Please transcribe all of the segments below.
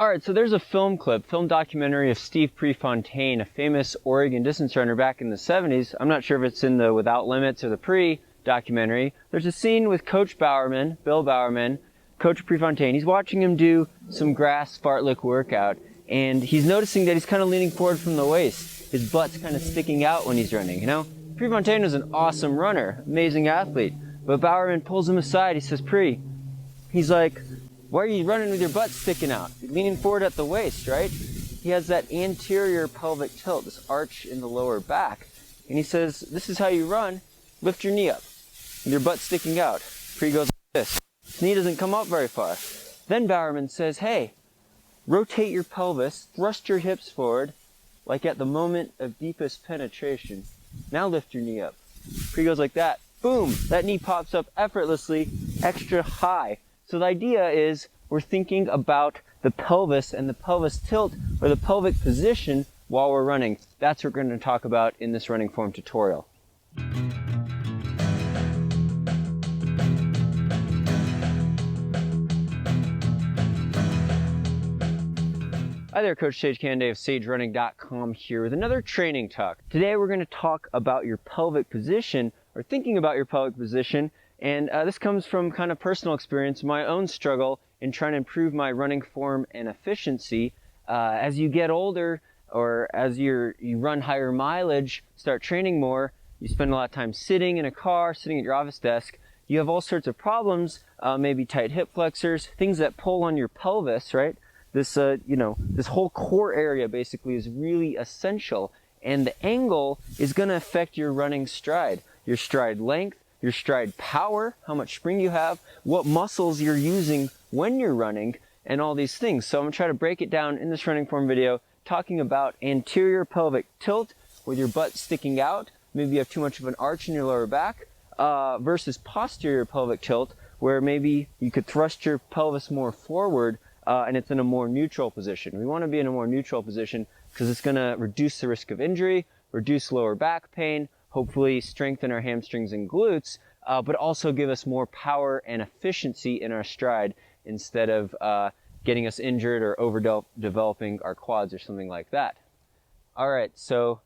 All right, so there's a film documentary of Steve Prefontaine, a famous Oregon distance runner back in the 70s. I'm not sure if it's in the Without Limits or the pre-documentary. There's a scene with Coach Bowerman, Bill Bowerman, Coach Prefontaine. He's watching him do some grass fartlek workout, and he's noticing that he's kind of leaning forward from the waist. His butt's kind of sticking out when he's running, you know? Prefontaine was an awesome runner, amazing athlete, but Bowerman pulls him aside. He says, he's like, why are you running with your butt sticking out? You're leaning forward at the waist, right? He has that anterior pelvic tilt, this arch in the lower back. And he says, this is how you run. Lift your knee up with your butt sticking out. Pre goes like this. His knee doesn't come up very far. Then Bowerman says, hey, rotate your pelvis, thrust your hips forward, like at the moment of deepest penetration. Now lift your knee up. Pre goes like that. Boom! That knee pops up effortlessly, extra high. So the idea is we're thinking about the pelvis and the pelvis tilt or the pelvic position while we're running. That's what we're going to talk about in this running form tutorial. Hi there, Coach Sage Canaday of SageRunning.com here with another training talk. Today we're going to talk about your pelvic position or thinking about your pelvic position. And this comes from kind of personal experience, my own struggle in trying to improve my running form and efficiency. As you get older or as you run higher mileage, start training more, you spend a lot of time sitting in a car, sitting at your office desk, you have all sorts of problems, maybe tight hip flexors, things that pull on your pelvis, right? This, this whole core area basically is really essential, and the angle is going to affect your running stride, your stride length, your stride power, how much spring you have, what muscles you're using when you're running, and all these things. So I'm going to try to break it down in this running form video, talking about anterior pelvic tilt with your butt sticking out. Maybe you have too much of an arch in your lower back, versus posterior pelvic tilt, where maybe you could thrust your pelvis more forward and it's in a more neutral position. We want to be in a more neutral position because it's going to reduce the risk of injury, reduce lower back pain, hopefully strengthen our hamstrings and glutes, but also give us more power and efficiency in our stride instead of getting us injured or overdeveloping our quads or something like that. All right, so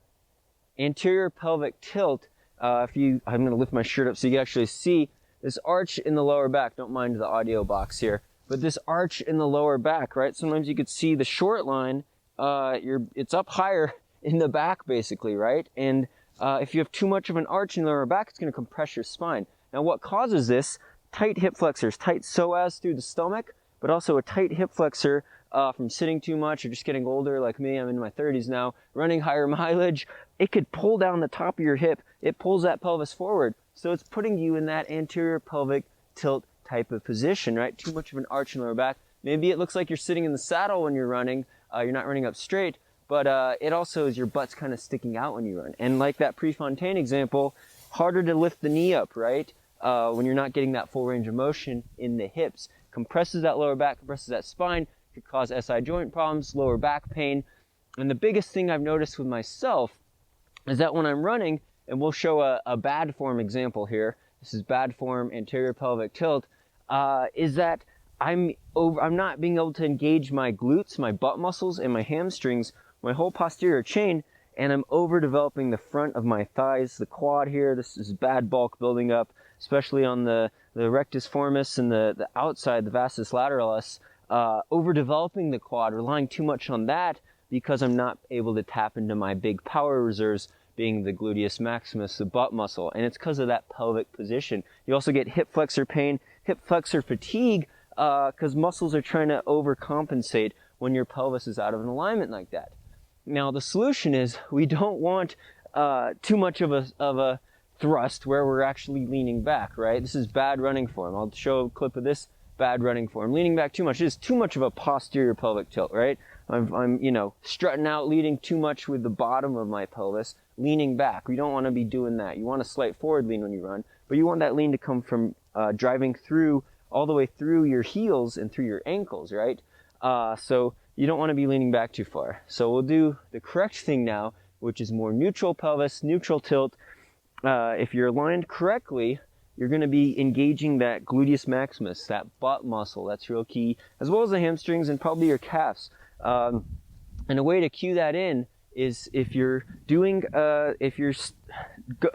anterior pelvic tilt, I'm going to lift my shirt up so you can actually see this arch in the lower back. Don't mind the audio box here, but this arch in the lower back, right? Sometimes you could see the short line, it's up higher in the back basically, right? And if you have too much of an arch in the lower back, it's going to compress your spine. Now what causes this? Tight hip flexors, tight psoas through the stomach, but also a tight hip flexor from sitting too much or just getting older like me. I'm in my 30s now, running higher mileage. It could pull down the top of your hip. It pulls that pelvis forward. So it's putting you in that anterior pelvic tilt type of position, right? Too much of an arch in the lower back. Maybe it looks like you're sitting in the saddle when you're running. You're not running up straight. But it also is your butt's kind of sticking out when you run. And like that Prefontaine example, harder to lift the knee up, right? When you're not getting that full range of motion in the hips. Compresses that lower back, compresses that spine, could cause SI joint problems, lower back pain. And the biggest thing I've noticed with myself is that when I'm running, and we'll show a bad form example here, this is bad form anterior pelvic tilt, is that I'm not being able to engage my glutes, my butt muscles, and my hamstrings, my whole posterior chain, and I'm overdeveloping the front of my thighs, the quad here. This is bad bulk building up, especially on the rectus formis and the outside, the vastus lateralis, overdeveloping the quad, relying too much on that because I'm not able to tap into my big power reserves, being the gluteus maximus, the butt muscle, and it's because of that pelvic position. You also get hip flexor pain, hip flexor fatigue, because muscles are trying to overcompensate when your pelvis is out of an alignment like that. Now the solution is we don't want too much of a thrust where we're actually leaning back, right? This is bad running form. I'll show a clip of this bad running form. Leaning back too much. It is too much of a posterior pelvic tilt, right? I'm strutting out, leading too much with the bottom of my pelvis, leaning back. We don't want to be doing that. You want a slight forward lean when you run, but you want that lean to come from driving through all the way through your heels and through your ankles, right? So you don't want to be leaning back too far. So we'll do the correct thing now, which is more neutral pelvis, neutral tilt. If you're aligned correctly, you're going to be engaging that gluteus maximus, that butt muscle. That's real key, as well as the hamstrings and probably your calves. And a way to cue that in is if you're doing,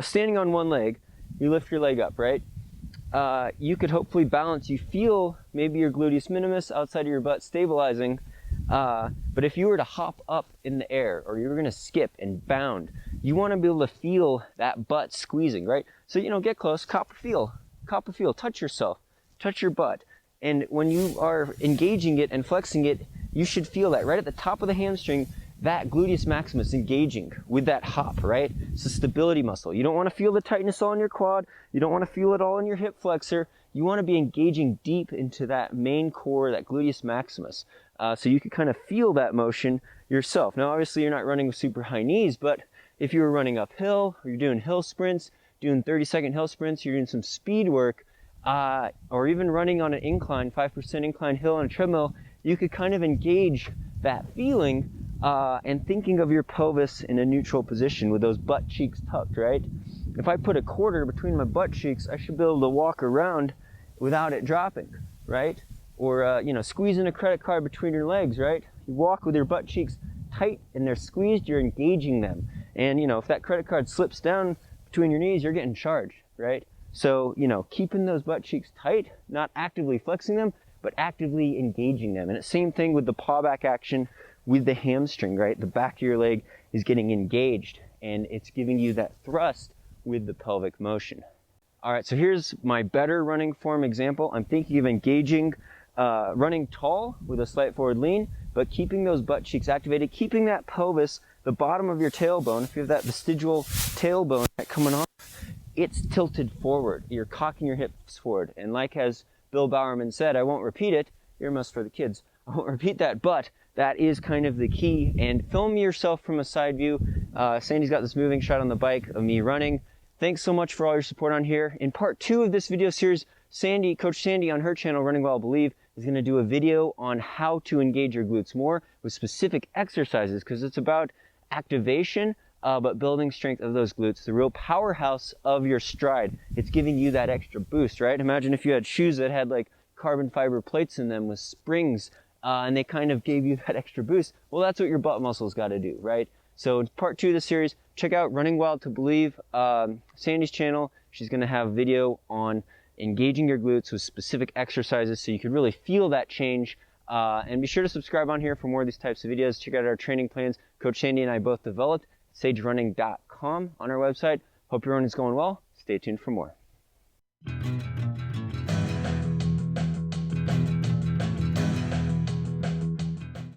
standing on one leg, you lift your leg up, right? You could hopefully balance. You feel maybe your gluteus minimus outside of your butt stabilizing. But if you were to hop up in the air, or you were going to skip and bound, you want to be able to feel that butt squeezing, right? So, get close, cop a feel, touch yourself, touch your butt. And when you are engaging it and flexing it, you should feel that right at the top of the hamstring, that gluteus maximus engaging with that hop, right? It's a stability muscle. You don't want to feel the tightness all in your quad. You don't want to feel it all in your hip flexor. You want to be engaging deep into that main core, that gluteus maximus. So you can kind of feel that motion yourself. Now, obviously, you're not running with super high knees, but if you were running uphill, or you're doing hill sprints, doing 30-second hill sprints, you're doing some speed work, or even running on an incline, 5% incline hill on a treadmill, you could kind of engage that feeling and thinking of your pelvis in a neutral position with those butt cheeks tucked, right? If I put a quarter between my butt cheeks, I should be able to walk around without it dropping, right? Or, squeezing a credit card between your legs, right? You walk with your butt cheeks tight and they're squeezed, you're engaging them. And, if that credit card slips down between your knees, you're getting charged, right? So, keeping those butt cheeks tight, not actively flexing them, but actively engaging them. And it's the same thing with the paw back action with the hamstring, right? The back of your leg is getting engaged and it's giving you that thrust with the pelvic motion. All right, so here's my better running form example. I'm thinking of engaging, running tall with a slight forward lean, but keeping those butt cheeks activated, keeping that pelvis, the bottom of your tailbone, if you have that vestigial tailbone coming off, it's tilted forward. You're cocking your hips forward. And like as Bill Bowerman said, I won't repeat it, earmuffs for the kids, I won't repeat that, but that is kind of the key. And film yourself from a side view. Sandy's got this moving shot on the bike of me running. Thanks so much for all your support on here. In part 2 of this video series, Coach Sandy on her channel, Running Well Believe, is going to do a video on how to engage your glutes more with specific exercises, because it's about activation, but building strength of those glutes, the real powerhouse of your stride. It's giving you that extra boost, right? Imagine if you had shoes that had like carbon fiber plates in them with springs, and they kind of gave you that extra boost. Well, that's what your butt muscles got to do, right? So in part 2 of the series, check out Running Wild to Believe, Sandy's channel. She's going to have a video on engaging your glutes with specific exercises so you can really feel that change. And be sure to subscribe on here for more of these types of videos. Check out our training plans Coach Sandy and I both developed, sagerunning.com on our website. Hope your run is going well. Stay tuned for more.